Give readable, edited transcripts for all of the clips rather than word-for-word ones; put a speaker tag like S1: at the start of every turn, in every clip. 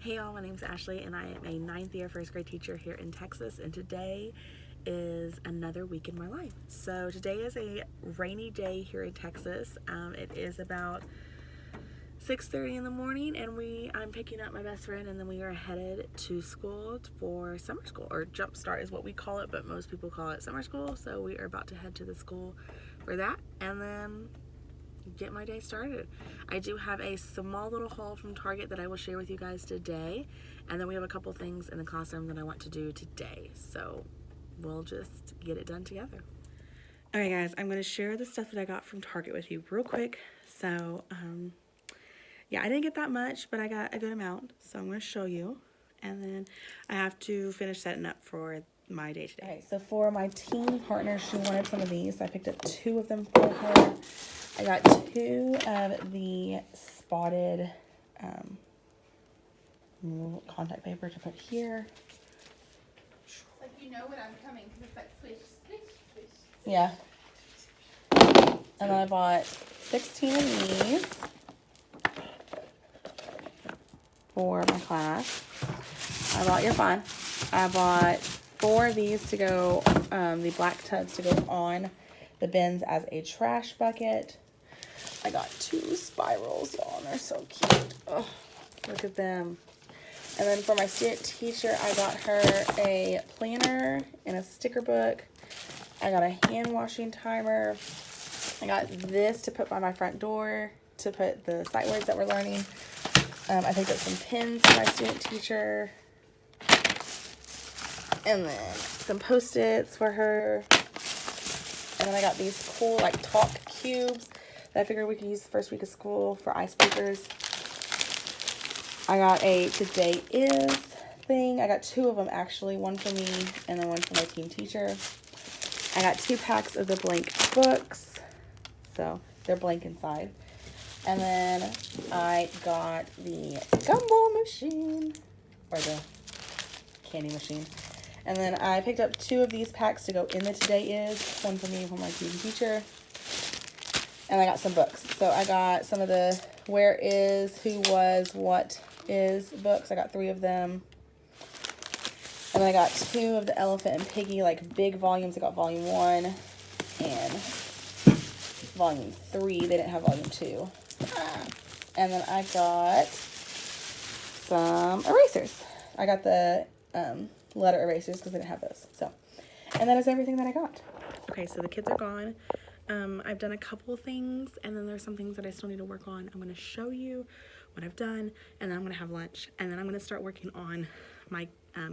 S1: Hey y'all, my name's Ashley and I am a 9th year first grade teacher here in Texas, and today is another week in my life. So today is a rainy day here in Texas. It is about 6:30 in the morning and I'm picking up my best friend, and then we are headed to school for summer school, or jump start is what we call it, but most people call it summer school. So we are about to head to the school for that and then get my day started. I do have a small little haul from Target that I will share with you guys today, and then we have a couple things in the classroom that I want to do today, so we'll just get it done together. Alright guys, I'm going to share the stuff that I got from Target with you real quick. So yeah, I didn't get that much, but I got a good amount, so I'm going to show you, and then I have to finish setting up for my day today. Okay, so for my teen partner, she wanted some of these, so I picked up 2 of them for her. I got 2 of the spotted contact paper to put here.
S2: Like, you know when I'm coming, because it's like swish, swish, swish.
S1: Yeah. And then I bought 16 of these for my class. I bought your fun. I bought 4 of these to go, the black tubs to go on the bins as a trash bucket. I got 2 spirals. Oh, they're so cute. Oh, look at them. And then for my student teacher, I got her a planner and a sticker book. I got a hand washing timer. I got this to put by my front door to put the sight words that we're learning. I picked up some pins for my student teacher. And then some Post-its for her. And then I got these cool like talk cubes that I figured we could use the first week of school for icebreakers. I got a today is thing. I got 2 of them actually, one for me and then one for my teen teacher. I got 2 packs of the blank books, so they're blank inside. And then I got the gumball machine, or the candy machine. And then I picked up 2 of these packs to go in the today is, one for me and for my teen teacher. And I got some books. So I got some of the where is, who was, what is books. I got 3 of them. And then I got 2 of the Elephant and Piggy, like big volumes. I got volume 1 and volume 3. They didn't have volume 2. And then I got some erasers. I got the letter erasers because I didn't have those. So, and that is everything that I got. Okay, so the kids are gone. I've done a couple things, and then there's some things that I still need to work on. I'm going to show you what I've done, and then I'm going to have lunch, and then I'm going to start working on my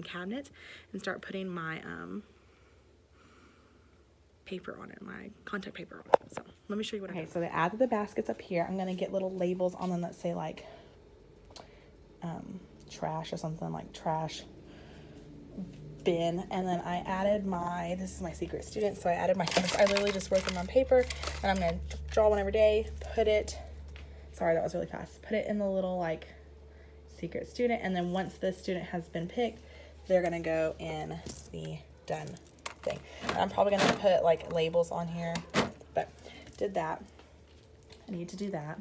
S1: cabinet and start putting my paper on it, my contact paper on it. So let me show you what I so they added the baskets up here. I'm going to get little labels on them that say like trash or something, like trash bin. And then I added this is my secret student, so I added my I literally just wrote them on paper, and I'm going to draw one every day, put it, sorry that was really fast, put it in the little like secret student, and then once this student has been picked, they're going to go in the done thing. And I'm probably going to put like labels on here, but did that. I need to do that.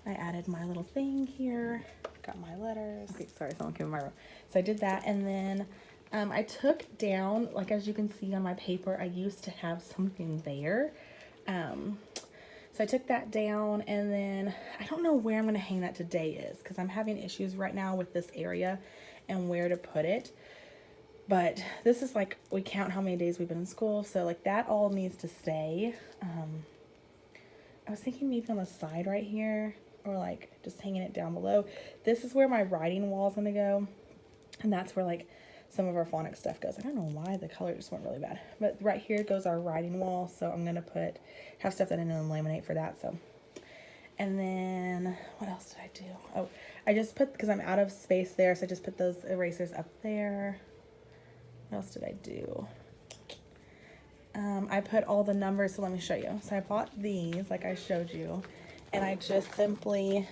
S1: I added my little thing here, got my letters. Okay, sorry, someone came in my room. So I did that, and then I took down, like as you can see on my paper, I used to have something there. So I took that down, and then I don't know where I'm going to hang that today is, because I'm having issues right now with this area and where to put it. But this is like, we count how many days we've been in school, so like that all needs to stay. I was thinking maybe on the side right here, or like just hanging it down below. This is where my writing wall is going to go, and that's where like some of our phonics stuff goes. I don't know why the color just went really bad, but right here goes our writing wall, so I'm going to have stuff that I didn't laminate for that. So, and then what else did I do? Oh, I just put, because I'm out of space there, so I just put those erasers up there. What else did I do? I put all the numbers, so let me show you. So I bought these, like I showed you, and I just simply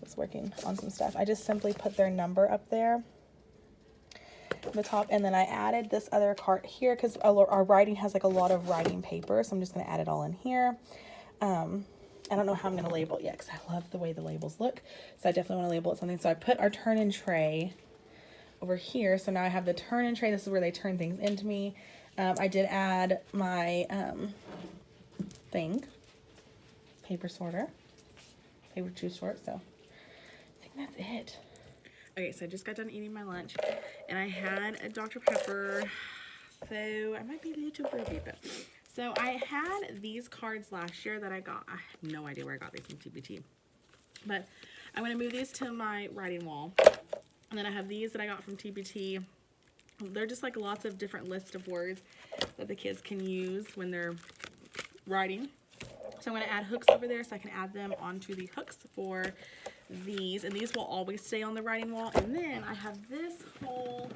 S1: was working on some stuff. I just simply put their number up there, the top, and then I added this other cart here because our writing has like a lot of writing paper, so I'm just going to add it all in here. I don't know how I'm going to label it yet because I love the way the labels look. So I definitely want to label it something. So I put our turn-in tray over here. So now I have the turn-in tray. This is where they turn things into me. I did add my paper sorter, paper juice sort. So I think that's it. Okay, so I just got done eating my lunch, and I had a Dr. Pepper. So I might be a little burpy, but so I had these cards last year that I got. I have no idea where I got these from TBT, but I'm gonna move these to my writing wall. And then I have these that I got from TBT. They're just like lots of different lists of words that the kids can use when they're writing. So I'm going to add hooks over there so I can add them onto the hooks for these. And these will always stay on the writing wall. And then I have this whole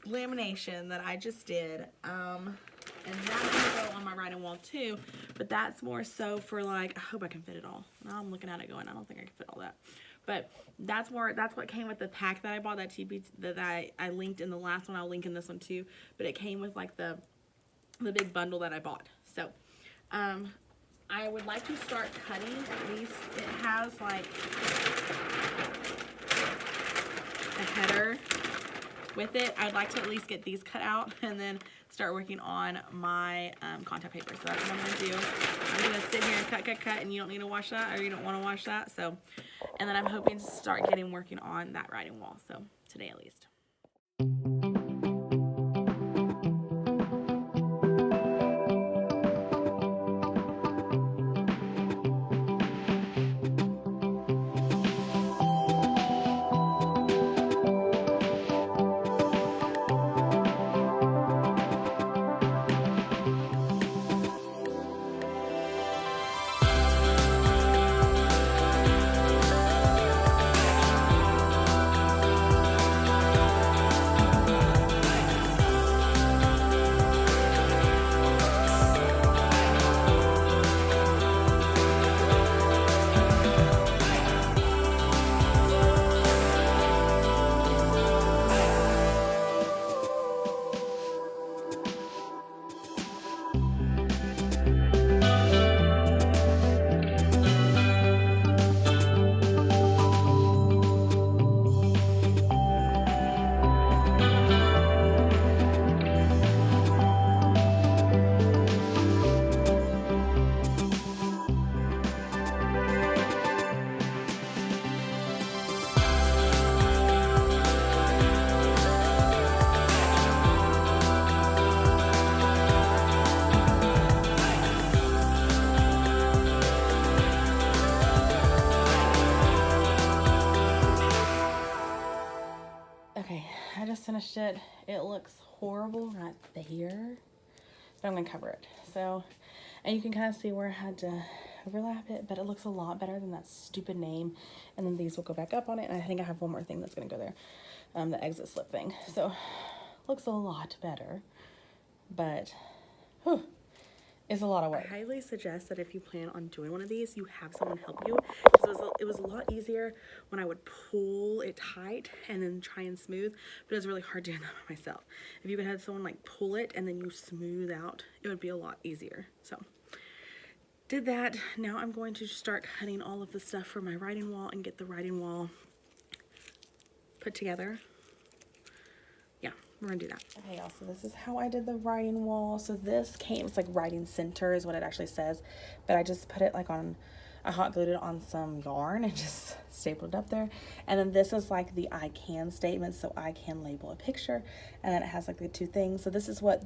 S1: lamination that I just did. And that's going to go on my writing wall too. But that's more so for like, I hope I can fit it all. Now I'm looking at it going, I don't think I can fit all that. But that's what came with the pack that I bought, that I linked in the last one. I'll link in this one too. But it came with like the big bundle that I bought. So I would like to start cutting at least. It has like a header with it. I'd like to at least get these cut out and then start working on my contact paper. So that's what I'm gonna do. I'm gonna sit here and cut, and you don't need to watch that, or you don't want to watch that. So, and then I'm hoping to start working on that writing wall. So today at least. Okay, I just finished it. It looks horrible right there, but I'm gonna cover it. So, and you can kind of see where I had to overlap it, but it looks a lot better than that stupid name. And then these will go back up on it, and I think I have one more thing that's gonna go there, the exit slip thing. So, looks a lot better, but whew, it's a lot of work. I highly suggest that if you plan on doing one of these, you have someone help you, because it was a lot easier when I would pull it tight and then try and smooth, but it was really hard doing that by myself. If you could have someone like pull it and then you smooth out, it would be a lot easier. So did that. Now I'm going to start cutting all of the stuff for my writing wall and get the writing wall put together. Yeah, we're gonna do that. Okay, y'all, so this is how I did the writing wall. So this came, it's like writing center is what it actually says, but I just put it like on, I hot glued it on some yarn and just stapled it up there. And then this is like the I can statement, so I can label a picture, and then it has like the two things. So this is what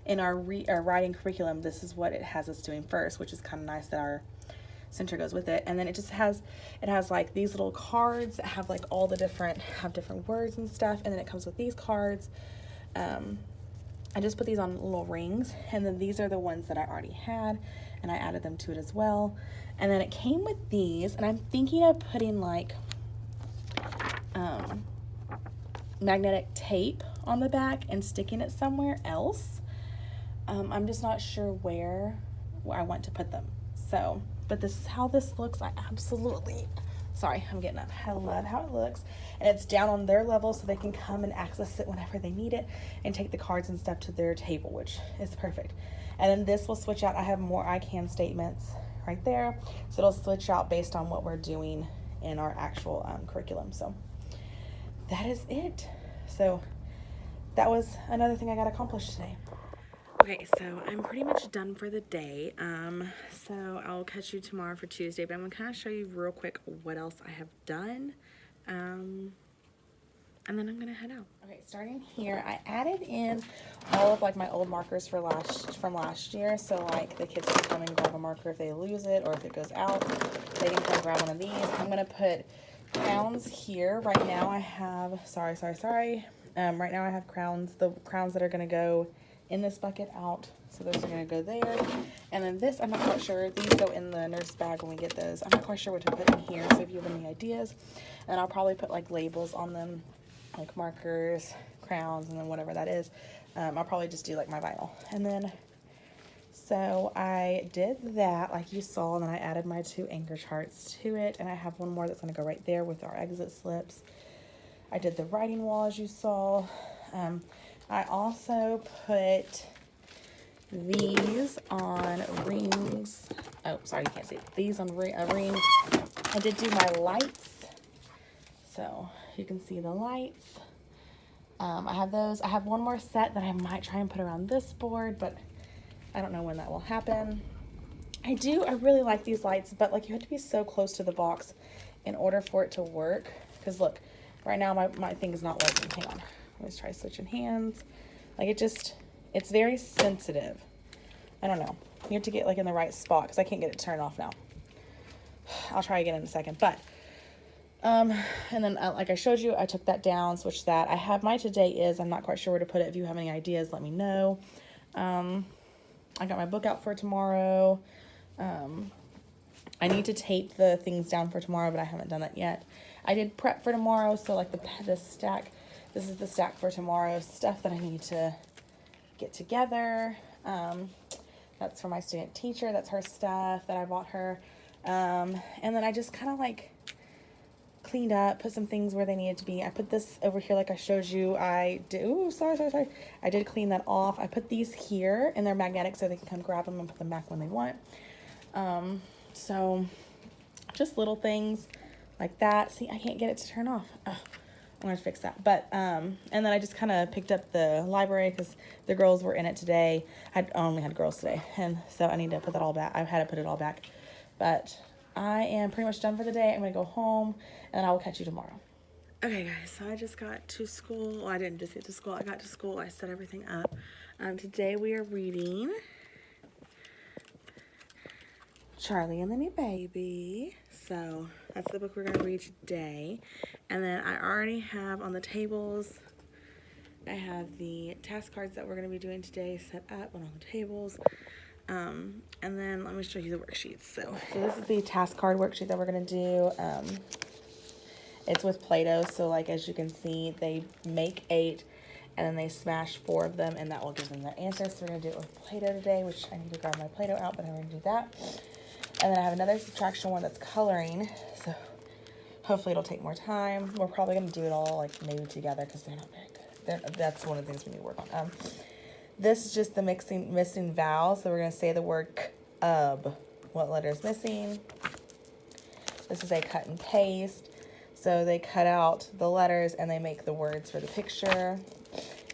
S1: in our writing curriculum, this is what it has us doing first, which is kind of nice that our center goes with it. And then it just has, it has like these little cards that have like all the different words and stuff, and then it comes with these cards. I just put these on little rings, and then these are the ones that I already had, and I added them to it as well. And then it came with these, and I'm thinking of putting like magnetic tape on the back and sticking it somewhere else. I'm just not sure where I want to put them. So, but this is how this looks. I absolutely Sorry, I'm getting up. I love how it looks. And it's down on their level so they can come and access it whenever they need it and take the cards and stuff to their table, which is perfect. And then this will switch out. I have more I can statements right there. So it'll switch out based on what we're doing in our actual curriculum. So that is it. So that was another thing I got accomplished today. Okay, so I'm pretty much done for the day. So I'll catch you tomorrow for Tuesday, but I'm gonna kind of show you real quick what else I have done. And then I'm gonna head out. Okay, starting here, I added in all of like my old markers from last year. So like the kids can come and grab a marker if they lose it or if it goes out, they can come grab one of these. I'm gonna put crowns here. Right now I have, right now I have crowns, the crowns that are gonna go in this bucket out. So those are gonna go there. And then this, I'm not quite sure. These go in the nurse bag when we get those. I'm not quite sure what to put in here. So if you have any ideas, and I'll probably put like labels on them, like markers, crowns, and then whatever that is. I'll probably just do like my vinyl. And then, so I did that like you saw, and then I added my 2 anchor charts to it. And I have one more that's gonna go right there with our exit slips. I did the writing wall as you saw. I also put these on rings. Oh, sorry, you can't see it. These on rings. I did do my lights. So you can see the lights. I have those. I have one more set that I might try and put around this board, but I don't know when that will happen. I really like these lights, but like you have to be so close to the box in order for it to work. Because look, right now my thing is not working. Hang on. Let's try switching hands. Like it's very sensitive. I don't know. You have to get like in the right spot because I can't get it turned off now. I'll try again in a second. But, and then like I showed you, I took that down, switched that. I have my today is, I'm not quite sure where to put it. If you have any ideas, let me know. I got my book out for tomorrow. I need to tape the things down for tomorrow, but I haven't done that yet. I did prep for tomorrow. So like the stack, this is the stack for tomorrow, stuff that I need to get together. That's for my student teacher. That's her stuff that I bought her. And then I just kind of like cleaned up, put some things where they needed to be. I put this over here like I showed you. I did, ooh, sorry. I did clean that off. I put these here and they're magnetic so they can come grab them and put them back when they want. So just little things like that. See, I can't get it to turn off. Oh, I'm gonna fix that. But, and then I just kind of picked up the library because the girls were in it today. I only had girls today. And so I need to put that all back. I've had to put it all back, but I am pretty much done for the day. I'm gonna go home and then I will catch you tomorrow. Okay guys, so I just got to school. Well, I didn't just get to school. I got to school. I set everything up. Today we are reading Charlie and the New Baby. So that's the book we're going to read today. And then I already have on the tables, I have the task cards that we're going to be doing today set up on the tables. And then let me show you the worksheets. So this is the task card worksheet that we're going to do. It's with Play-Doh. So like, as you can see, they make 8 and then they smash 4 of them and that will give them the answer. So we're going to do it with Play-Doh today, which I need to grab my Play-Doh out, but I'm going to do that. And then I have another subtraction one that's coloring. So hopefully it'll take more time. We're probably going to do it all like maybe together because they're not very good. That's one of the things we need to work on. This is just the missing vowels. So we're going to say the word ub. What letter is missing? This is a cut and paste. So they cut out the letters and they make the words for the picture.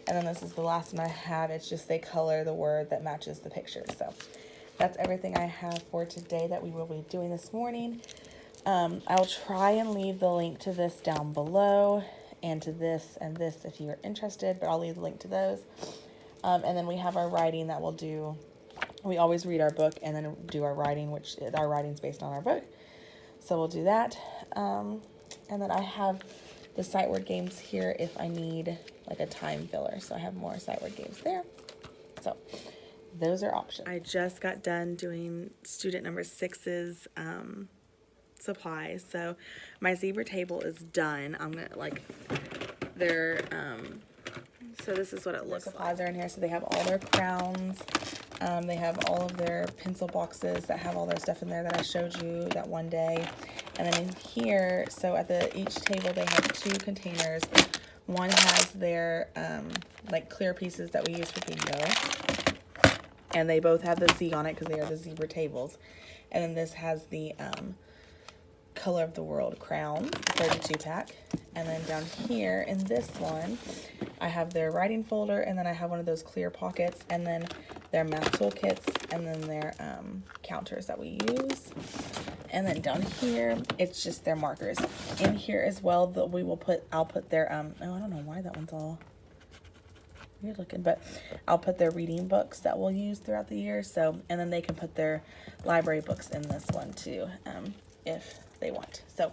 S1: And then this is the last one I have. It's just they color the word that matches the picture. So that's everything I have for today that we will be doing this morning. I'll try and leave the link to this down below and to this and this if you are interested, but I'll leave the link to those. And then we have our writing that we'll do. We always read our book and then do our writing, which our writing's based on our book. So we'll do that. And then I have the sight word games here if I need like a time filler. So I have more sight word games there. So those are options. I just got done doing student number 6's supplies. So my zebra table is done. I'm gonna like so this is what it looks like. Supplies are in here. So they have all their crowns. They have all of their pencil boxes that have all their stuff in there that I showed you that one day. And then in here, so at each table they have 2 containers. One has their like clear pieces that we use for bingo, and they both have the Z on it because they are the zebra tables. And then this has the Color of the World crowns, the 32 pack. And then down here in this one, I have their writing folder, and then I have one of those clear pockets, and then their math toolkits, and then their counters that we use. And then down here, it's just their markers. In here as well, I'll put their oh, I don't know why that one's all weird looking, but I'll put their reading books that we'll use throughout the year. So, and then they can put their library books in this one too, if they want. So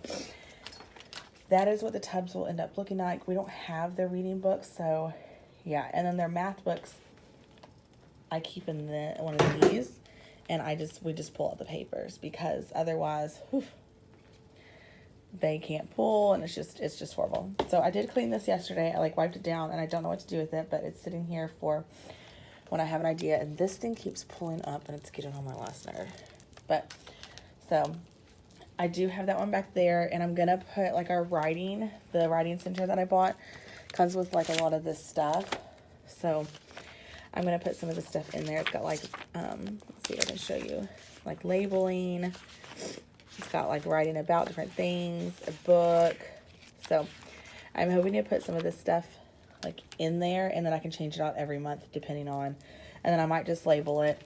S1: that is what the tubs will end up looking like. We don't have their reading books, so yeah. And then their math books, I keep in one of these, and we just pull out the papers, because otherwise, they can't pull, and it's just horrible. So I did clean this yesterday. I wiped it down, and I don't know what to do with it, but it's sitting here for when I have an idea. And this thing keeps pulling up, and it's getting on my last nerve. But so I do have that one back there, and I'm gonna put the writing center that I bought comes with a lot of this stuff. So I'm gonna put some of the stuff in there. It's got let's see if I can show you, labeling. It's got writing about different things, a book. So I'm hoping to put some of this stuff in there, and then I can change it out every month depending on, and then I might just label it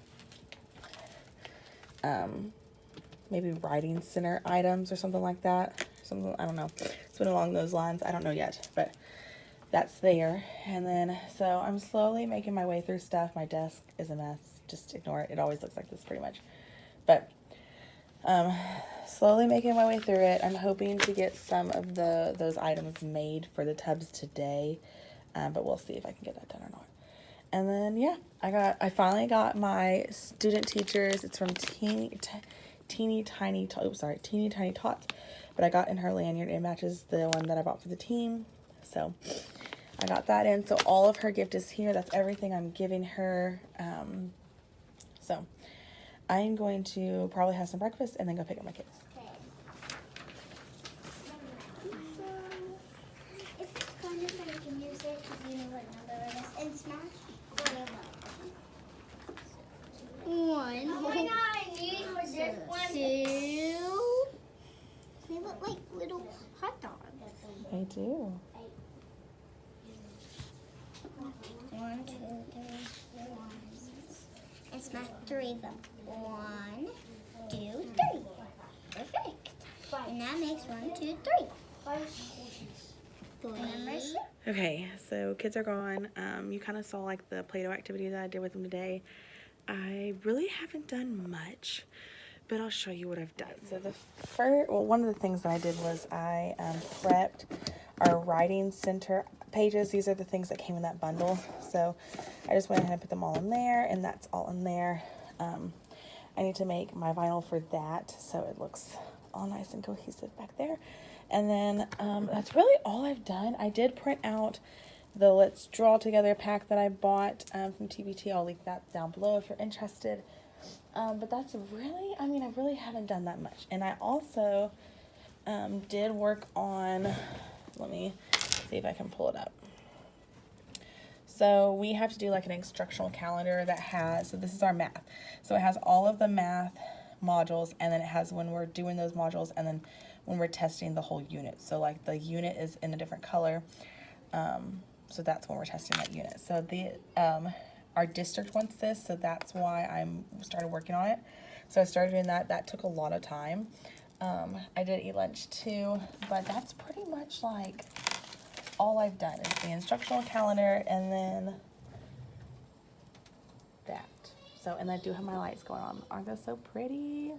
S1: maybe writing center items or something like that. Something, I don't know. Something along those lines. I don't know yet, but that's there. And then, so I'm slowly making my way through stuff. My desk is a mess. Just ignore it. It always looks like this pretty much. But slowly making my way through it. I'm hoping to get some of those items made for the tubs today, but we'll see if I can get that done or not. And then yeah, I finally got my student teachers. It's from Teeny Tiny Tots, but I got in her lanyard. It matches the one that I bought for the team, so I got that in. So all of her gift is here. That's everything I'm giving her. So I'm going to probably have some breakfast and then go pick up my kids.
S2: One. Oh my god, I need this one. Two. They look like little hot dogs.
S1: They do.
S2: 1, 2, 3, 4. And smash 3 of them. 1, 2, 3. Perfect. And that makes 1, 2, 3.
S1: Okay, so kids are gone. You kind of saw the Play-Doh activity that I did with them today. I really haven't done much, but I'll show you what I've done. So one of the things that I did was I prepped our writing center pages. These are the things that came in that bundle. So I just went ahead and put them all in there, and that's all in there. I need to make my vinyl for that, so it looks all nice and cohesive back there. And then that's really all I've done. I did print out the Let's Draw Together pack that I bought from TBT. I'll link that down below if you're interested. But that's really, I really haven't done that much. And I also did work on, let me see if I can pull it up. So we have to do an instructional calendar that has, so this is our math. So it has all of the math modules, and then it has when we're doing those modules, and then when we're testing the whole unit. So the unit is in a different color. So that's when we're testing that unit. So our district wants this, so that's why I started working on it. So I started doing that. That took a lot of time. I did eat lunch too, but that's pretty much all I've done is the instructional calendar, and then that. So, and I do have my lights going on. Aren't they so pretty?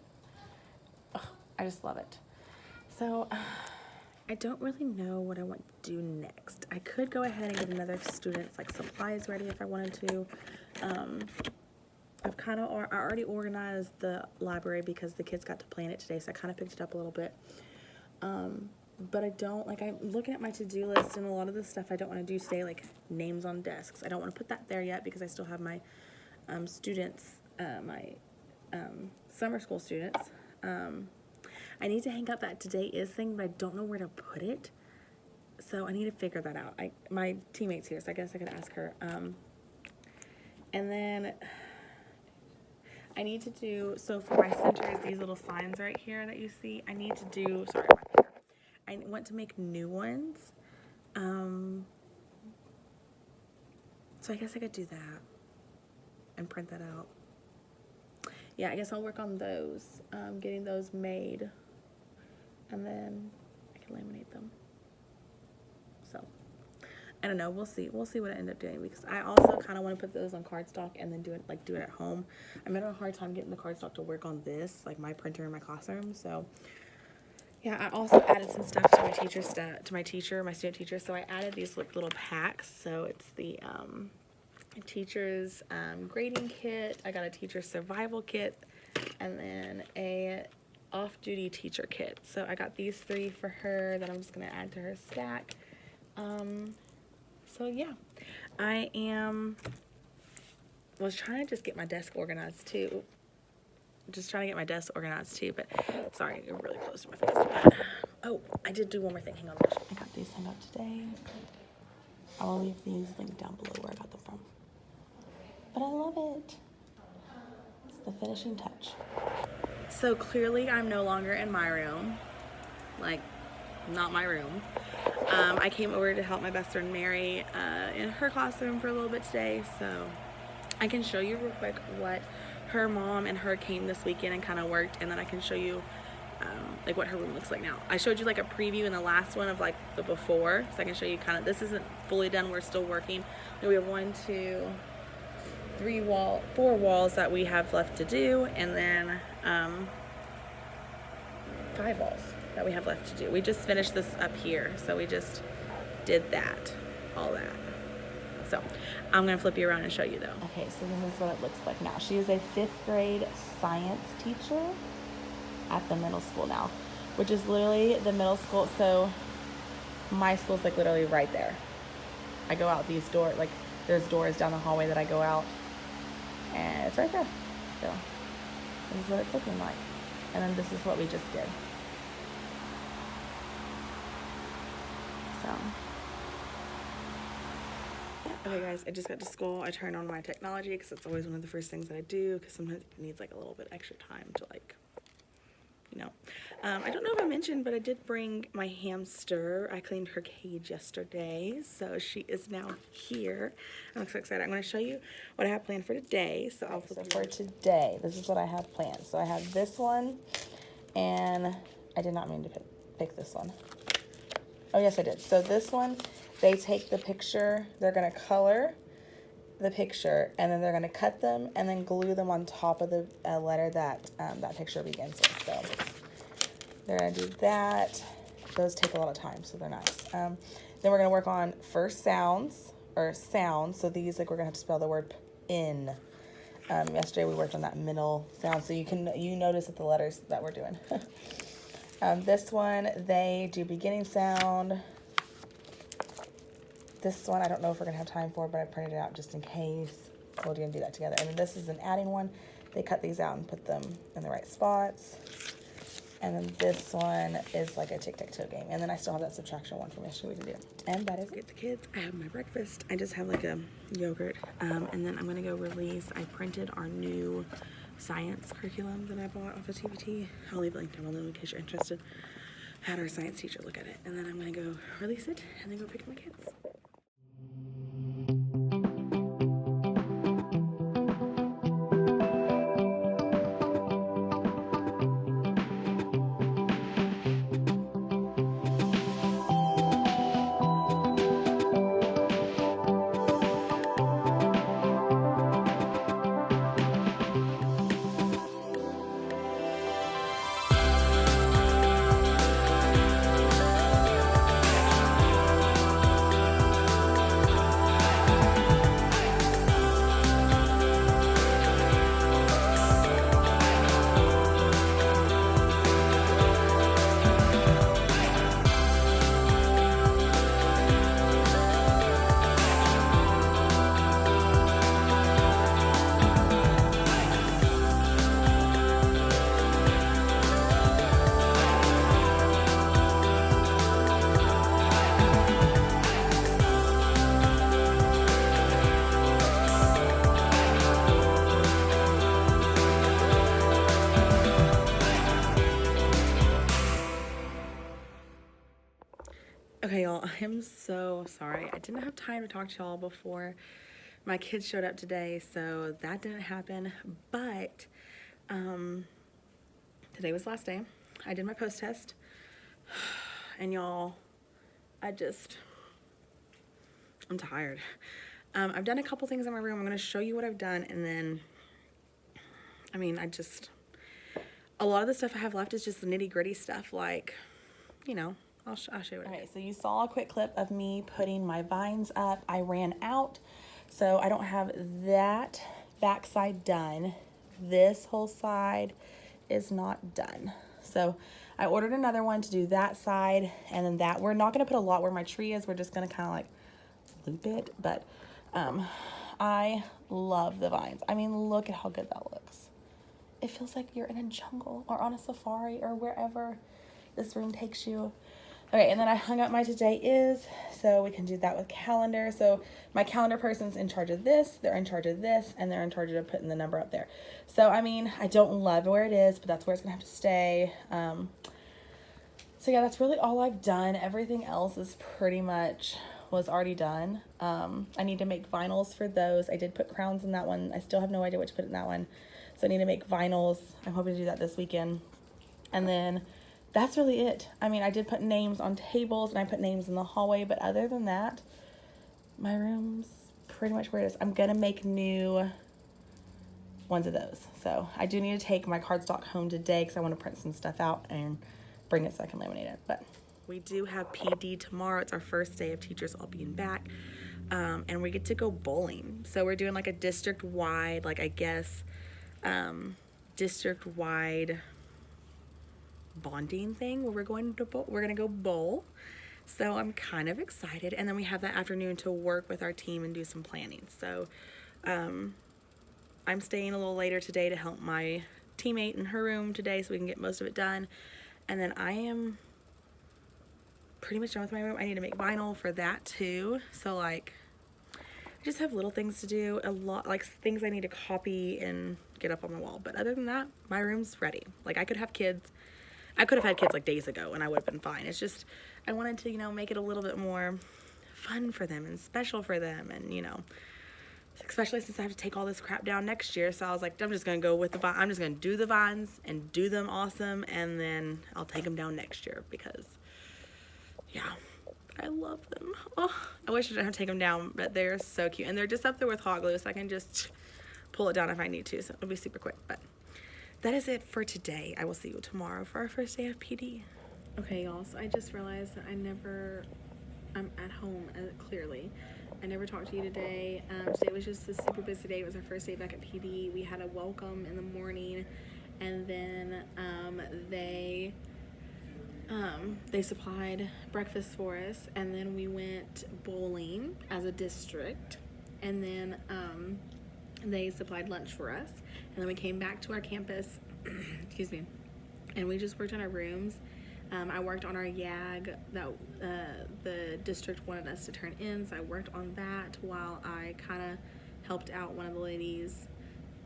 S1: Oh, I just love it. So I don't really know what I want to do next. I could go ahead and get another student's supplies ready if I wanted to. I already organized the library because the kids got to play in it today, so I kind of picked it up a little bit. But I don't, I'm looking at my to-do list, and a lot of the stuff I don't want to do today, names on desks. I don't want to put that there yet because I still have my students, my summer school students. I need to hang up that today is thing, but I don't know where to put it. So I need to figure that out. My teammate's here, so I guess I could ask her. And then I need to do, so for my centers, these little signs right here that you see, I need to do, sorry, I want to make new ones. So I guess I could do that and print that out. Yeah, I guess I'll work on those, getting those made, and then I can laminate them. So I don't know, we'll see what I end up doing, because I also kind of want to put those on cardstock and then do it at home. I'm having a hard time getting the cardstock to work on this, like my printer in my classroom. So yeah, I also added some stuff to my student teacher. So I added these little packs. So it's the teacher's grading kit. I got a teacher's survival kit, and then a off-duty teacher kit. So I got these 3 for her that I'm just gonna add to her stack. So yeah, I was trying to just get my desk organized too. But sorry, you're really close to my face. Oh, I did do one more thing. Hang on. I got these hung up today. I will leave these linked down below where I got them from. But I love it. It's the finishing touch. So clearly I'm no longer in my room. Like, not my room. I came over to help my best friend Mary in her classroom for a little bit today, so I can show you real quick what her mom and her came this weekend and kind of worked, and then I can show you like what her room looks like now. I showed you like a preview in the last one of like the before, so I can show you kind of, this isn't fully done, we're still working. We have 4 walls that we have left to do, and then 5 walls that we have left to do. We just finished this up here, so we just did all that. So I'm gonna flip you around and show you though. Okay, so this is what it looks like now. She is a 5th grade science teacher at the middle school now, which is literally the middle school. So my school's like literally right there. I go out these doors, like there's doors down the hallway that I go out, and it's right there. So this is what it's looking like. And then this is what we just did. So, okay guys, I just got to school. I turned on my technology because it's always one of the first things that I do, because sometimes it needs like a little bit extra time to like, you know. I don't know if I mentioned, but I did bring my hamster. I cleaned her cage yesterday, so she is now here. I'm so excited. I'm going to show you what I have planned for today. So for today, this is what I have planned. So I have this one, and I did not mean to pick this one. Oh, yes, I did. So this one, they take the picture, they're going to color the picture, and then they're going to cut them and then glue them on top of the letter that that picture begins with. So they're going to do that. Those take a lot of time, so they're nice. Then we're going to work on first sounds, or sounds. So these, like, we're going to have to spell the word in. Yesterday we worked on that middle sound, so you notice that the letters that we're doing. This one, they do beginning sound. This one, I don't know if we're going to have time for, but I printed it out just in case. We're going to do that together. And then this is an adding one. They cut these out and put them in the right spots. And then this one is like a tic-tac-toe game. And then I still have that subtraction one from yesterday we can do. And that is it. Get the kids. I have my breakfast. I just have like a yogurt. And then I'm going to go release. I printed our new science curriculum that I bought off of TBT. I'll leave a link down below in case you're interested. Had our science teacher look at it. And then I'm going to go release it and then go pick up my kids. am so sorry. I didn't have time to talk to y'all before my kids showed up today, so that didn't happen. But today was the last day. I did my post test, and y'all, I'm tired. I've done a couple things in my room. I'm gonna show you what I've done, and then, I mean, a lot of the stuff I have left is just the nitty gritty stuff, like, you know, I'll show you what I did. Okay, so you saw a quick clip of me putting my vines up. I ran out, so I don't have that backside done. This whole side is not done. So I ordered another one to do that side, and then that, we're not gonna put a lot where my tree is. We're just gonna kind of like loop it, but I love the vines. I mean, look at how good that looks. It feels like you're in a jungle or on a safari or wherever this room takes you. Okay, and then I hung up my today is, so we can do that with calendar. So my calendar person's in charge of this, they're in charge of this, and they're in charge of putting the number up there. So, I mean, I don't love where it is, but that's where it's gonna have to stay. So yeah, that's really all I've done. Everything else is pretty much was already done. I need to make vinyls for those. I did put crowns in that one. I still have no idea what to put in that one. So I need to make vinyls. I'm hoping to do that this weekend. And then that's really it. I mean, I did put names on tables and I put names in the hallway, but other than that, my room's pretty much where it is. I'm gonna make new ones of those. So I do need to take my cardstock home today because I want to print some stuff out and bring it so I can laminate it. But we do have PD tomorrow. It's our first day of teachers all being back. And we get to go bowling. So we're doing like a district-wide, like I guess, district-wide bonding thing where we're gonna go bowl. So I'm kind of excited. And then we have that afternoon to work with our team and do some planning. So I'm staying a little later today to help my teammate in her room today so we can get most of it done. And then I am pretty much done with my room. I need to make vinyl for that too. So like, I just have little things to do, a lot, like things I need to copy and get up on my wall. But other than that, my room's ready. Like I could have kids. I could have had kids like days ago and I would have been fine. It's just, I wanted to, you know, make it a little bit more fun for them and special for them. And, you know, especially since I have to take all this crap down next year. So I was like, I'm just going to go with the vine. I'm just going to do the vines and do them awesome. And then I'll take them down next year because, yeah, I love them. Oh, I wish I didn't have to take them down, but they're so cute. And they're just up there with hot glue, so I can just pull it down if I need to. So it'll be super quick. But that is it for today. I will see you tomorrow for our first day of PD. Okay, y'all, so I just realized that I'm at home, clearly. I never talked to you today. Today was just a super busy day. It was our first day back at PD. We had a welcome in the morning, and then they supplied breakfast for us, and then we went bowling as a district, and then they supplied lunch for us, and then we came back to our campus, excuse me, and we just worked on our rooms. I worked on our YAG that the district wanted us to turn in, so I worked on that while I kind of helped out one of the ladies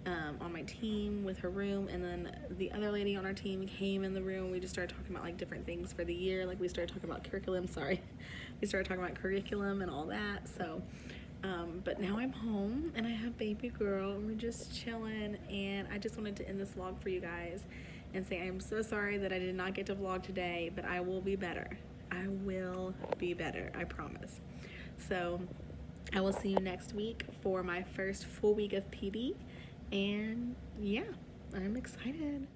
S1: on my team with her room, and then the other lady on our team came in the room. We just started talking about like different things for the year. Like we started talking about curriculum, we started talking about curriculum and all that. So but now I'm home and I have baby girl and we're just chilling, and I just wanted to end this vlog for you guys and say I'm so sorry that I did not get to vlog today, but I will be better. I will be better, I promise. So I will see you next week for my first full week of PD, and yeah, I'm excited.